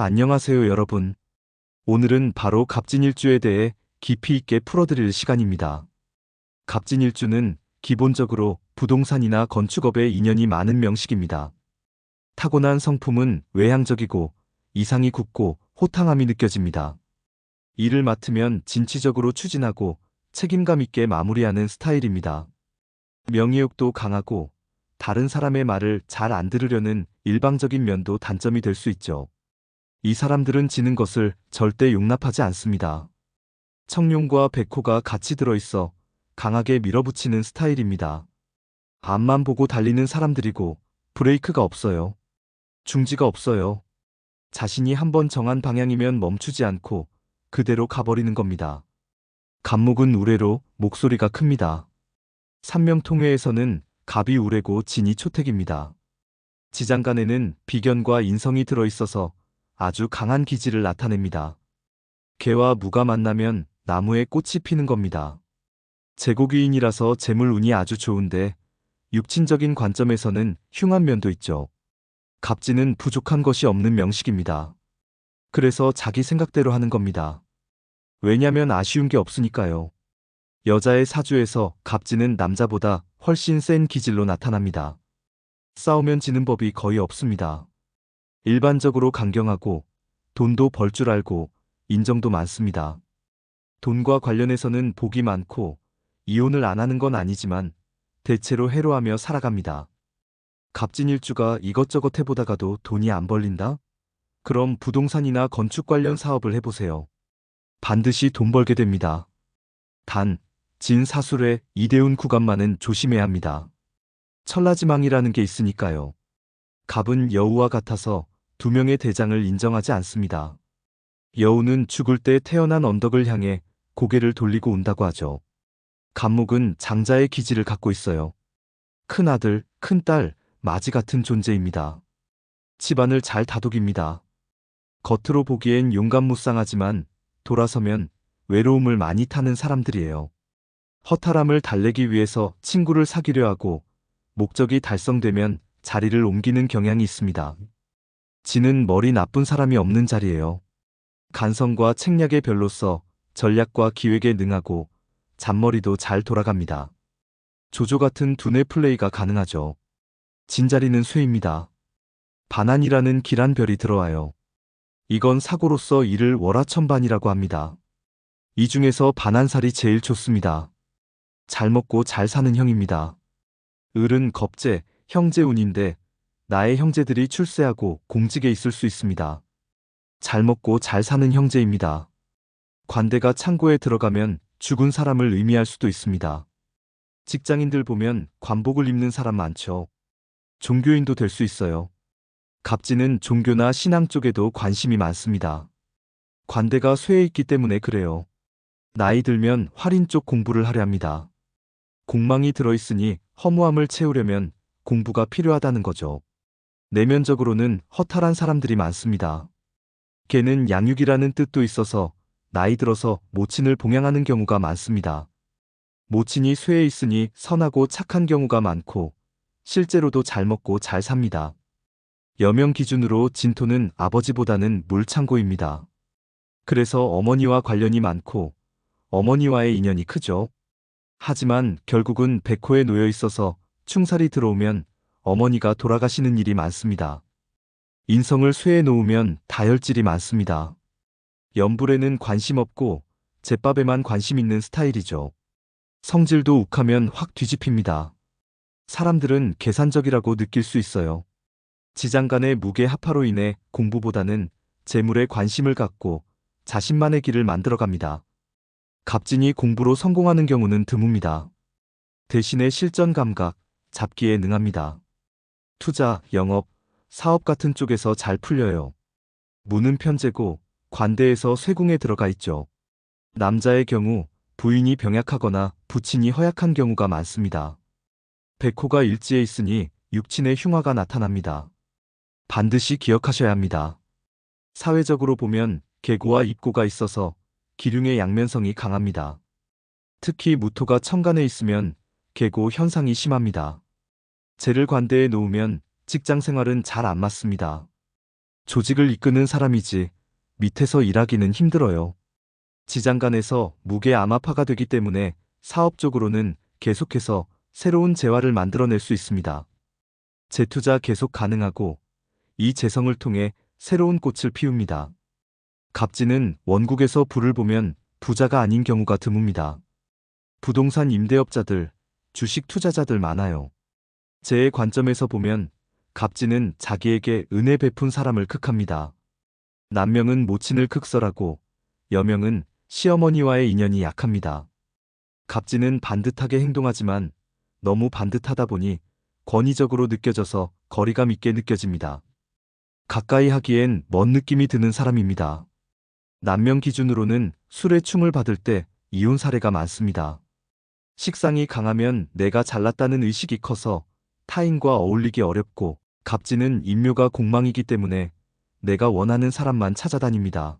안녕하세요, 여러분. 오늘은 바로 갑진일주에 대해 깊이 있게 풀어드릴 시간입니다. 갑진일주는 기본적으로 부동산이나 건축업에 인연이 많은 명식입니다. 타고난 성품은 외향적이고 이상이 굳고 호탕함이 느껴집니다. 일을 맡으면 진취적으로 추진하고 책임감 있게 마무리하는 스타일입니다. 명예욕도 강하고 다른 사람의 말을 잘 안 들으려는 일방적인 면도 단점이 될 수 있죠. 이 사람들은 지는 것을 절대 용납하지 않습니다. 청룡과 백호가 같이 들어있어 강하게 밀어붙이는 스타일입니다. 앞만 보고 달리는 사람들이고 브레이크가 없어요. 중지가 없어요. 자신이 한번 정한 방향이면 멈추지 않고 그대로 가버리는 겁니다. 갑목은 우레로 목소리가 큽니다. 삼명통회에서는 갑이 우레고 진이 초택입니다. 지장간에는 비견과 인성이 들어있어서 아주 강한 기질을 나타냅니다. 개와 무가 만나면 나무에 꽃이 피는 겁니다. 제국위인이라서 재물운이 아주 좋은데 육친적인 관점에서는 흉한 면도 있죠. 갑진은 부족한 것이 없는 명식입니다. 그래서 자기 생각대로 하는 겁니다. 왜냐면 아쉬운 게 없으니까요. 여자의 사주에서 갑진은 남자보다 훨씬 센 기질로 나타납니다. 싸우면 지는 법이 거의 없습니다. 일반적으로 강경하고 돈도 벌 줄 알고 인정도 많습니다. 돈과 관련해서는 복이 많고 이혼을 안 하는 건 아니지만 대체로 해로하며 살아갑니다. 갑진일주가 이것저것 해보다가도 돈이 안 벌린다? 그럼 부동산이나 건축 관련 사업을 해보세요. 반드시 돈 벌게 됩니다. 단, 진사술의 이대운 구간만은 조심해야 합니다. 천라지망이라는 게 있으니까요. 갑은 여우와 같아서 두 명의 대장을 인정하지 않습니다. 여우는 죽을 때 태어난 언덕을 향해 고개를 돌리고 운다고 하죠. 갑목은 장자의 기질을 갖고 있어요. 큰아들, 큰딸, 마지 같은 존재입니다. 집안을 잘 다독입니다. 겉으로 보기엔 용감무쌍하지만 돌아서면 외로움을 많이 타는 사람들이에요. 허탈함을 달래기 위해서 친구를 사귀려 하고 목적이 달성되면 자리를 옮기는 경향이 있습니다. 진은 머리 나쁜 사람이 없는 자리예요. 간성과 책략에 별로 써 전략과 기획에 능하고 잔머리도 잘 돌아갑니다. 조조 같은 두뇌 플레이가 가능하죠. 진자리는 쇠입니다. 반한이라는 길한 별이 들어와요. 이건 사고로서 이를 월화천반이라고 합니다. 이 중에서 반한살이 제일 좋습니다. 잘 먹고 잘 사는 형입니다. 을은 겁재, 형제운인데 나의 형제들이 출세하고 공직에 있을 수 있습니다. 잘 먹고 잘 사는 형제입니다. 관대가 창고에 들어가면 죽은 사람을 의미할 수도 있습니다. 직장인들 보면 관복을 입는 사람 많죠. 종교인도 될 수 있어요. 갑진은 종교나 신앙 쪽에도 관심이 많습니다. 관대가 쇠에 있기 때문에 그래요. 나이 들면 활인 쪽 공부를 하려 합니다. 공망이 들어있으니 허무함을 채우려면 공부가 필요하다는 거죠. 내면적으로는 허탈한 사람들이 많습니다. 개는 양육이라는 뜻도 있어서 나이 들어서 모친을 봉양하는 경우가 많습니다. 모친이 쇠에 있으니 선하고 착한 경우가 많고 실제로도 잘 먹고 잘 삽니다. 여명 기준으로 진토는 아버지보다는 물창고입니다. 그래서 어머니와 관련이 많고 어머니와의 인연이 크죠. 하지만 결국은 백호에 놓여 있어서 충살이 들어오면 어머니가 돌아가시는 일이 많습니다. 인성을 쇠에 놓으면 다혈질이 많습니다. 연불에는 관심 없고 제밥에만 관심 있는 스타일이죠. 성질도 욱하면 확 뒤집힙니다. 사람들은 계산적이라고 느낄 수 있어요. 지장간의 무게 합파로 인해 공부보다는 재물에 관심을 갖고 자신만의 길을 만들어갑니다. 갑진이 공부로 성공하는 경우는 드뭅니다. 대신에 실전 감각, 잡기에 능합니다. 투자, 영업, 사업 같은 쪽에서 잘 풀려요. 무는 편제고 관대에서 쇠궁에 들어가 있죠. 남자의 경우 부인이 병약하거나 부친이 허약한 경우가 많습니다. 백호가 일지에 있으니 육친의 흉화가 나타납니다. 반드시 기억하셔야 합니다. 사회적으로 보면 계고와 입고가 있어서 기륭의 양면성이 강합니다. 특히 무토가 천간에 있으면 계고 현상이 심합니다. 재를 관대에 놓으면 직장 생활은 잘 안 맞습니다. 조직을 이끄는 사람이지 밑에서 일하기는 힘들어요. 지장간에서 무게암아파가 되기 때문에 사업적으로는 계속해서 새로운 재화를 만들어낼 수 있습니다. 재투자 계속 가능하고 이 재성을 통해 새로운 꽃을 피웁니다. 갑진은 원국에서 불을 보면 부자가 아닌 경우가 드뭅니다. 부동산 임대업자들, 주식 투자자들 많아요. 제 관점에서 보면 갑진은 자기에게 은혜 베푼 사람을 극합니다. 남명은 모친을 극설하고 여명은 시어머니와의 인연이 약합니다. 갑진은 반듯하게 행동하지만 너무 반듯하다 보니 권위적으로 느껴져서 거리감 있게 느껴집니다. 가까이 하기엔 먼 느낌이 드는 사람입니다. 남명 기준으로는 술에 충을 받을 때 이혼 사례가 많습니다. 식상이 강하면 내가 잘났다는 의식이 커서 타인과 어울리기 어렵고 갑진은 인묘가 공망이기 때문에 내가 원하는 사람만 찾아다닙니다.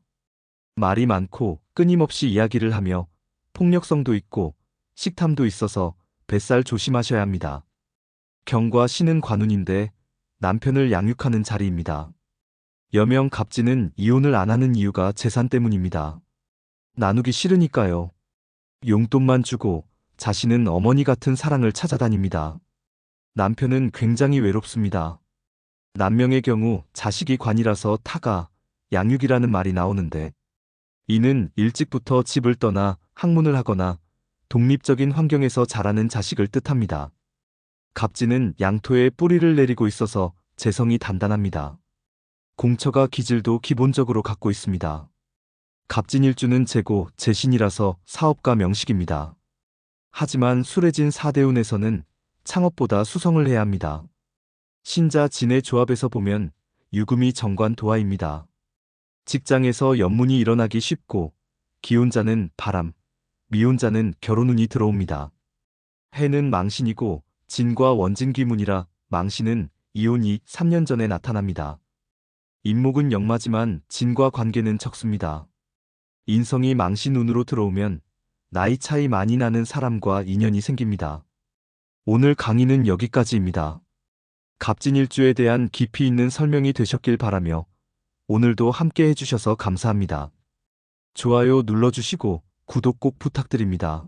말이 많고 끊임없이 이야기를 하며 폭력성도 있고 식탐도 있어서 뱃살 조심하셔야 합니다. 경과 신은 관운인데 남편을 양육하는 자리입니다. 여명 갑진은 이혼을 안 하는 이유가 재산 때문입니다. 나누기 싫으니까요. 용돈만 주고 자신은 어머니 같은 사랑을 찾아다닙니다. 남편은 굉장히 외롭습니다. 남명의 경우 자식이 관이라서 타가, 양육이라는 말이 나오는데 이는 일찍부터 집을 떠나 학문을 하거나 독립적인 환경에서 자라는 자식을 뜻합니다. 갑진은 양토에 뿌리를 내리고 있어서 재성이 단단합니다. 공처가 기질도 기본적으로 갖고 있습니다. 갑진일주는 재고, 재신이라서 사업가 명식입니다. 하지만 술해진 사대운에서는 창업보다 수성을 해야 합니다. 신자 진의 조합에서 보면 유금이 정관 도화입니다. 직장에서 연문이 일어나기 쉽고 기혼자는 바람, 미혼자는 결혼운이 들어옵니다. 해는 망신이고 진과 원진기문이라 망신은 이혼이 3년 전에 나타납니다. 인목은 역마지만 진과 관계는 적습니다. 인성이 망신운으로 들어오면 나이 차이 많이 나는 사람과 인연이 생깁니다. 오늘 강의는 여기까지입니다. 갑진일주에 대한 깊이 있는 설명이 되셨길 바라며 오늘도 함께 해주셔서 감사합니다. 좋아요 눌러주시고 구독 꼭 부탁드립니다.